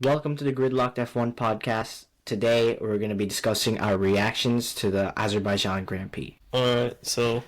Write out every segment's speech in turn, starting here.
Welcome to the GridLocked F1 podcast. Today we're going to be discussing our reactions to the Azerbaijan Grand Prix. Alright, so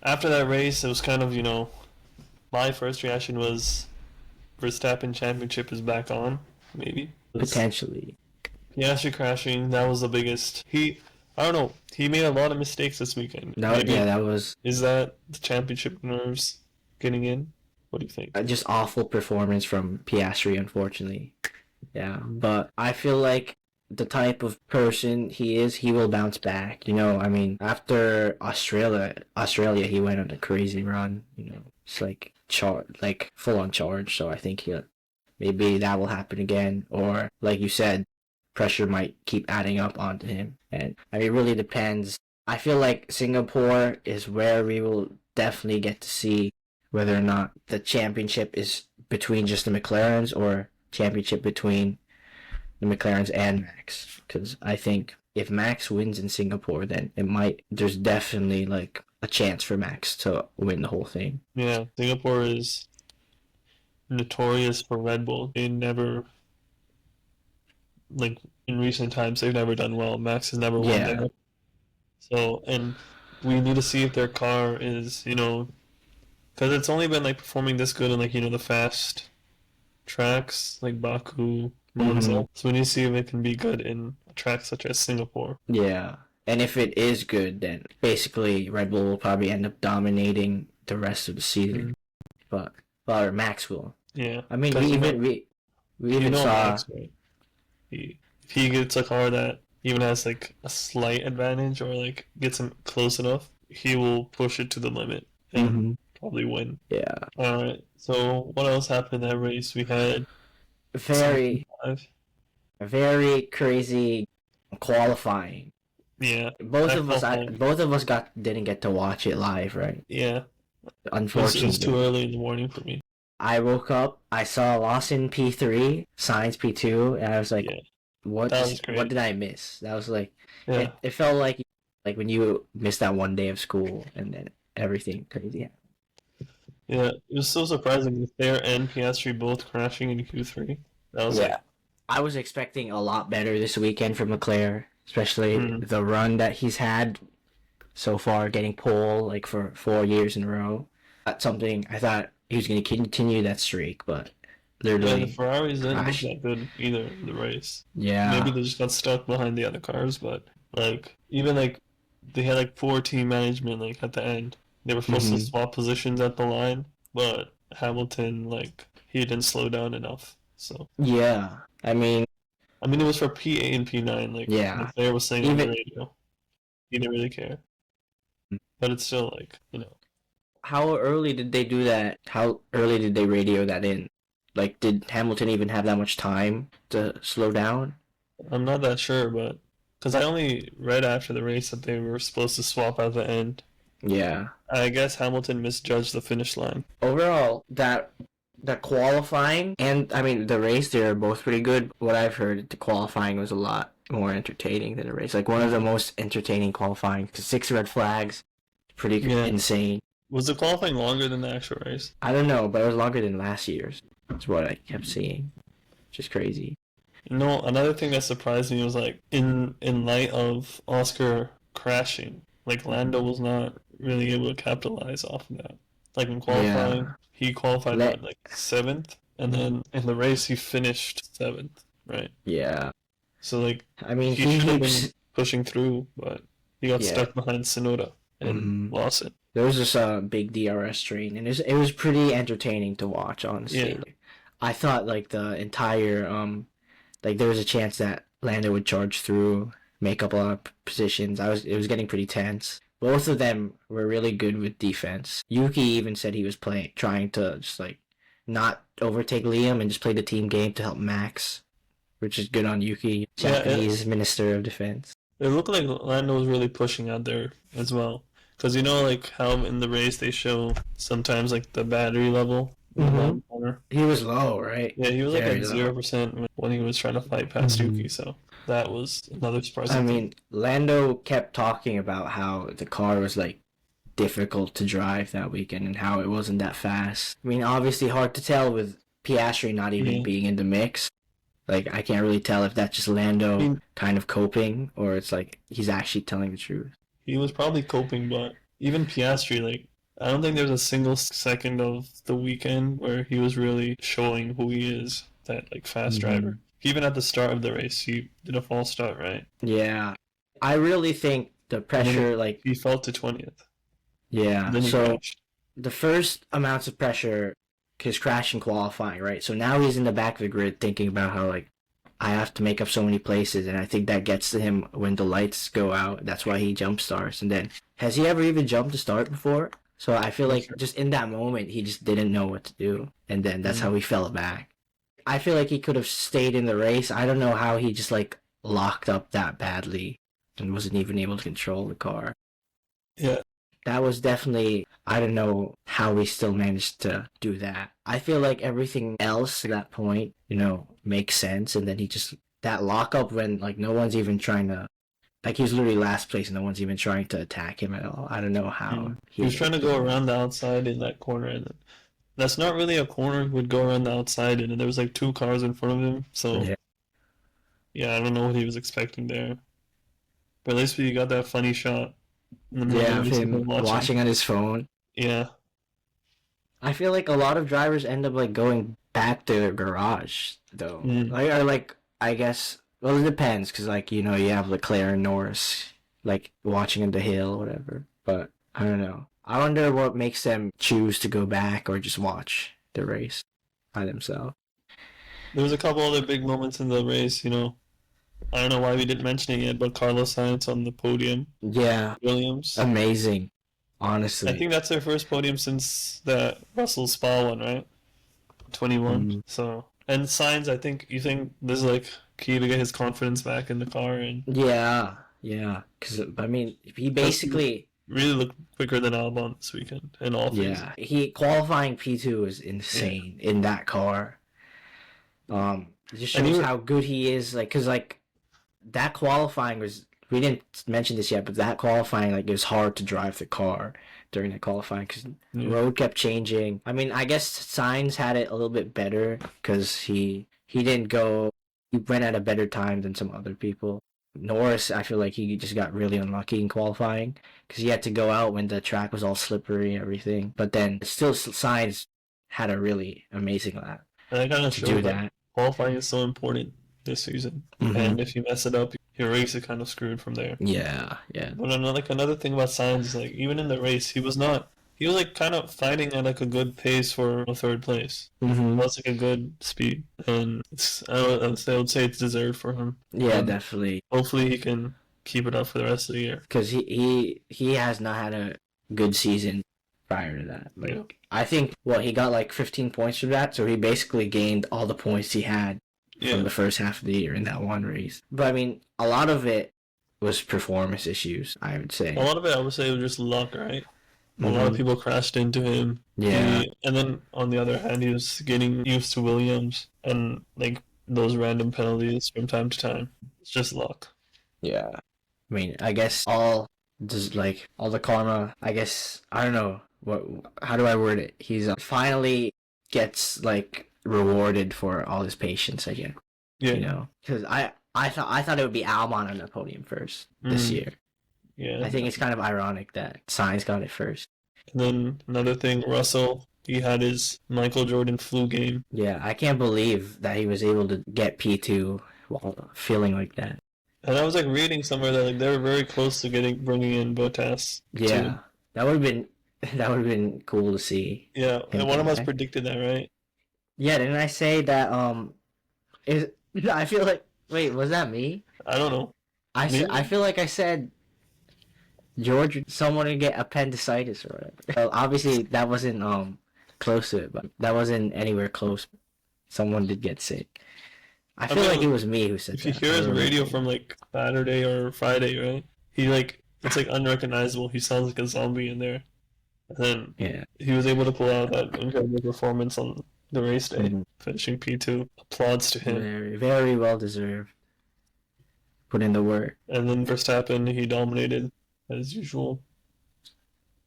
after that race, it was kind of, my first reaction was Verstappen championship is back on, maybe. Potentially. Piastri crashing, that was the biggest. I don't know, he made a lot of mistakes this weekend. That was Is that the championship nerves getting in? What do you think? just awful performance from Piastri, unfortunately. Yeah, but I feel like the type of person he is, he will bounce back. After Australia, he went on a crazy run. It's like full on charge. So I think maybe that will happen again, or like you said, pressure might keep adding up onto him. And it really depends. I feel like Singapore is where we will definitely get to see whether or not the championship is between just the McLarens or championship between the McLarens and Max. Because I think if Max wins in Singapore, then there's definitely like a chance for Max to win the whole thing. Yeah, Singapore is notorious for Red Bull. They never, like in recent times, they've never done well. Max has never won there. So, and we need to see if their car is, because it's only been like performing this good in the fast tracks like Baku, Monza. Mm-hmm. So we need to see if it can be good in a track such as Singapore. Yeah. And if it is good, then basically Red Bull will probably end up dominating the rest of the season. Mm-hmm. But Max will. Yeah. We even saw Max, right? If he gets a car that even has like a slight advantage or like gets him close enough, he will push it to the limit and probably win. Yeah. Alright. So what else happened in that race? We had very crazy qualifying. Yeah. Both of us didn't get to watch it live, right? Yeah. Unfortunately. It was too early in the morning for me. I woke up, I saw Lawson P3, Sainz P2, and I was like, what did I miss? That was like, it felt like when you miss that one day of school and then everything crazy happened. Yeah, it was so surprising with Leclerc and Piastri both crashing in Q3. That was I was expecting a lot better this weekend from Leclerc, especially the run that he's had so far, getting pole like for 4 years in a row. That's something I thought he was going to continue that streak, but literally the Ferraris didn't look that good either in the race. Yeah. Maybe they just got stuck behind the other cars, but even they had poor team management at the end. They were supposed to swap positions at the line, but Hamilton he didn't slow down enough. So yeah, I mean it was for P8 and P9. Leclerc was saying on the radio, he didn't really care. But it's still How early did they do that? How early did they radio that in? Did Hamilton even have that much time to slow down? I'm not that sure, but because I only read after the race that they were supposed to swap at the end. Yeah. I guess Hamilton misjudged the finish line. Overall, the qualifying and the race, they were both pretty good. What I've heard, the qualifying was a lot more entertaining than the race. One of the most entertaining qualifying, because 6 red flags, pretty insane. Was the qualifying longer than the actual race? I don't know, but it was longer than last year's. That's what I kept seeing. Just crazy. Another thing that surprised me was in light of Oscar crashing, Lando was not really able to capitalize off of that. In qualifying, he qualified at 7th, and then in the race he finished 7th, right? Yeah. So he should have been pushing through, but he got stuck behind Tsunoda and lost it. There was this big DRS train, and it was pretty entertaining to watch, honestly. Yeah. I thought the entire there was a chance that Lando would charge through, make up a lot of positions. It was getting pretty tense. Both of them were really good with defense. Yuki even said he was trying to just not overtake Liam and just play the team game to help Max, which is good on Yuki, Japanese Minister of Defense. It looked like Lando was really pushing out there as well. Because how in the race they show sometimes the battery level. He was low, right? Yeah, he was at 0% when he was trying to fight past Yuki, so that was another surprise. Lando kept talking about how the car was difficult to drive that weekend and how it wasn't that fast. Obviously hard to tell with Piastri not even Yeah. being in the mix, like I can't really tell if that's just Lando I mean, kind of coping or it's like he's actually telling the truth. he was probably coping, but even Piastri, like, I don't think there's a single second of the weekend where he was really showing who he is, that like fast driver. Even at the start of the race, he did a false start, right? Yeah, I really think the And then pressure, like, he fell to 20th. yeah. Then he So crashed. the first amounts of pressure, his crash in qualifying, right? So now he's in the back of the grid thinking about how like I have to make up so many places, and I think that gets to him when the lights go out. That's why he jump starts. And then has he ever even jumped to start before? So I feel Not like sure. just in that moment he just didn't know what to do, and then that's how he fell back. I feel like he could have stayed in the race. I don't know how he just like locked up that badly and wasn't even able to control the car. Yeah. That was definitely, I don't know how we still managed to do that. I feel like everything else to that point, makes sense. And then he just, that lockup when like no one's even trying to, like he was literally last place and no one's even trying to attack him at all. I don't know how He was trying to did go that. around the outside in that corner, and that's not really a corner. He would go around the outside, and there was like two cars in front of him. So Yeah, yeah, I don't know what he was expecting there. But at least we got that funny shot in the middle of yeah, the of race of him him watching. watching on his phone. Yeah, I feel like a lot of drivers end up like going back to their garage though. mm. Like, or like, I guess, well, it depends because like, you have Leclerc and Norris like watching in the hill or whatever. But I don't know. I wonder what makes them choose to go back or just watch the race by themselves. There was a couple other big moments in the race. I don't know why we didn't mention it yet, but Carlos Sainz on the podium, Yeah, Williams. amazing. I Honestly. think that's their first podium since that Russell Spa one, right? 21. Mm. So, and Sainz, I think you think this is like key to get his confidence back in the car, and Yeah, yeah. Because I mean, he because he basically, really looked quicker than Albon this weekend in all phases. yeah, he qualifying P2 is Yeah, insane in that car. It just and shows even how good he is. Like, cause like that qualifying was, we didn't mention this yet, but that qualifying, like, it was hard to drive the car during that qualifying because the yeah, road kept changing. I mean, I guess Sainz had it a little bit better because he didn't go, he went at a better time than some other people. Norris, I feel like he just got really unlucky in qualifying because he had to go out when the track was all slippery and everything. But then still, Sainz had a really amazing lap and that kind of to do shows that that. qualifying is so important this season. Mm-hmm. And if you mess it up, your race is kind of screwed from there. Yeah, yeah. But another thing about Sainz is like even in the race, he was like kind of fighting at like a good pace for a third place. Mm-hmm. That's like a good speed, and I would say it's deserved for him. Yeah, And definitely. hopefully he can keep it up for the rest of the year. Because he has not had a good season prior to that. Yeah, Like I think what he got like 15 points from that, so he basically gained all the points he had from yeah. the first half of the year in that one race. But I mean, a lot of it was performance issues, I would A say. lot of it, I would say, was just luck, right? A lot of Mm-hmm. people crashed into him. Yeah, And then on the other hand, he was getting used to Williams and like those random penalties from time to time. It's just luck. yeah. I mean, I guess all just like all the karma. I guess I don't know what. How do I word it? He's finally gets like rewarded for all his patience again. Yeah. Because I thought it would be Albon on the podium first this Mm, year. yeah. I think it's kind of ironic that Sainz got it first. And then another thing, Russell, he had his Michael Jordan flu game. Yeah, I can't believe that he was able to get P2 while feeling like that. And I was like reading somewhere that like they were very close to bringing in Bottas too. Yeah, that would have been that would have been cool to see Yeah, him and one come of us back. predicted that, right? Yeah, didn't I say that? Is I feel like wait, was that me? I don't know. I Maybe. feel like I said George, someone would get appendicitis or whatever. Well, obviously that wasn't close to it, but that wasn't anywhere close. Someone did get sick. I I feel like it mean, was me who said if you that. hear I his don't radio remember. from like Saturday or Friday, right? He like it's like unrecognizable. He sounds like a zombie in there. And then Yeah. he was able to pull out that incredible performance on the race day, Mm-hmm. finishing P2. Applauds to him. Very, very well deserved. Put in the work. And then Verstappen, he dominated as usual.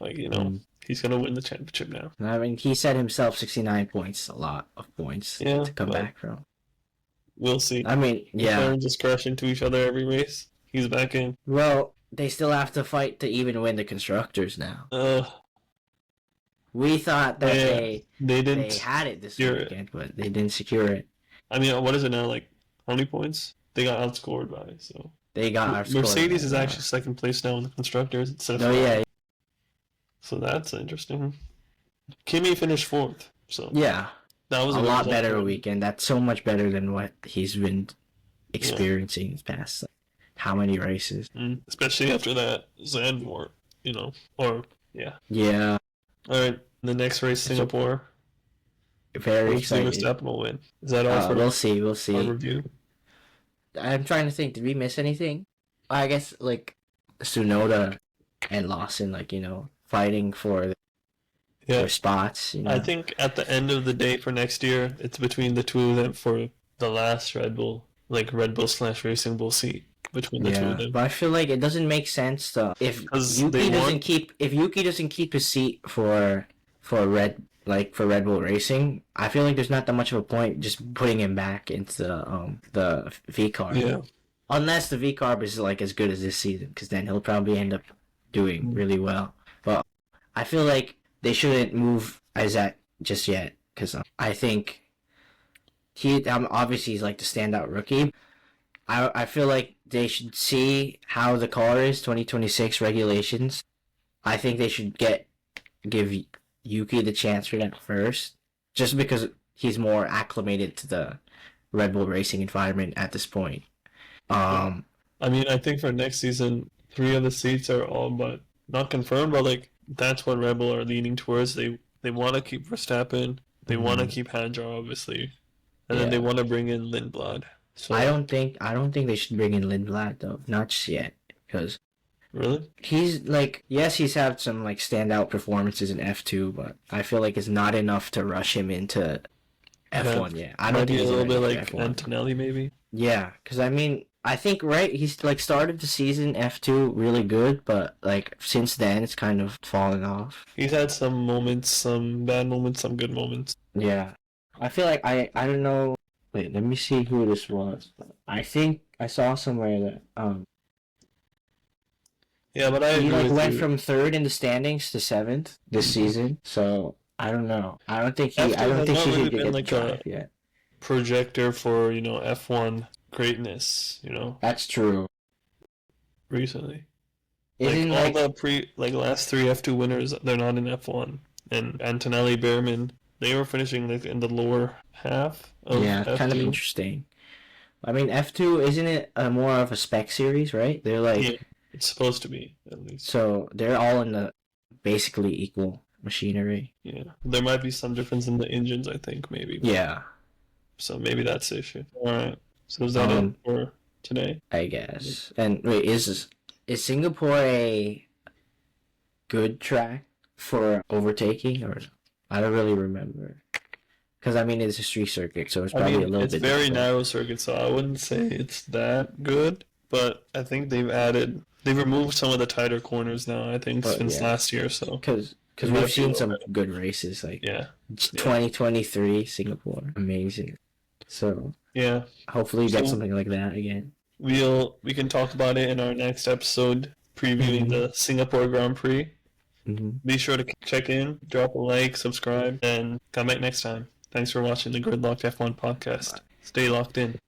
Like, Mm. He's gonna win the championship now. I mean, he said himself 69 points, a lot of points Yeah, to come but back from. we'll see. I mean, yeah. McLaren just crash into each other every race. He's back in. Well, they still have to fight to even win the constructors now. We thought that they had it this weekend, but they didn't secure it. I mean, what is it now? Like, how many points? They got outscored by, so. They got outscored. Mercedes is actually second place now in the constructors instead of Oh, yeah. So that's interesting. Kimi finished fourth, so. Yeah. That was a lot better weekend. That's so much better than what he's been experiencing these past how many races. Especially after that Zandvoort, yeah. Yeah. All right, the next race, Singapore. Very excited. Verstappen will win. Is that all for? We'll see. Our review. I'm trying to think. Did we miss anything? I guess like Tsunoda and Lawson, fighting for their spots. I think at the end of the day for next year, it's between the two of them for the last Red Bull, like Red Bull / Racing Bull seat between the two of them. But I feel like it doesn't make sense if Yuki doesn't keep his seat for Red Bull Racing. I feel like there's not that much of a point just putting him back into the V car. Yeah. Unless the V car is as good as this season, because then he'll probably end up doing really well. But I feel like they shouldn't move Isaac just yet, because I think obviously he's the standout rookie. I feel like they should see how the car is 2026 regulations. I think they should give Yuki the chance for that first, just because he's more acclimated to the Red Bull Racing environment at this point. I mean, I think for next season, 3 of the seats are all but not confirmed, but that's what Red Bull are leaning towards. They want to keep Verstappen, they want to keep Hanjar, obviously, and then they want to bring in Lindblad. So I don't think they should bring in Lindblad though, not just yet, because really he's yes, he's had some standout performances in F2, but I feel like it's not enough to rush him into F1 yet. I don't think he's a little bit like F1. Antonelli maybe. Yeah, because I think he's started the season F2 really good, but since then it's kind of fallen off. He's had some moments, some bad moments, some good moments. Yeah, I feel like I don't know. Wait, let me see who this was. I think I saw somewhere that yeah, but I he went from 3rd in the standings to 7th this season. So I don't know. I don't think he should get the drive yet. Projector for F1 greatness, That's true. Recently, Isn't all the last 3 F2 winners, they're not in F1. And Antonelli, Behrman, they were finishing in the lower half of F2. Kind of interesting. I mean, F2 isn't it more of a spec series, right? They're it's supposed to be at least. So they're all in the basically equal machinery. Yeah, there might be some difference in the engines, I think maybe. Yeah. So maybe that's the issue. All right. So is that it for today? I guess. And wait, is Singapore a good track for overtaking, or I don't really remember? Because it's a street circuit, so it's probably a little bit. It's very narrow circuit, so I wouldn't say it's that good. But I think they've removed some of the tighter corners now. I think since last year, so. Because we've seen some good races, 2023 Singapore, amazing. So yeah, hopefully get something like that again. We can talk about it in our next episode, previewing the Singapore Grand Prix. Be sure to check in, drop a like, subscribe, and come back next time. Thanks for watching the GridLocked F1 podcast. Stay locked in.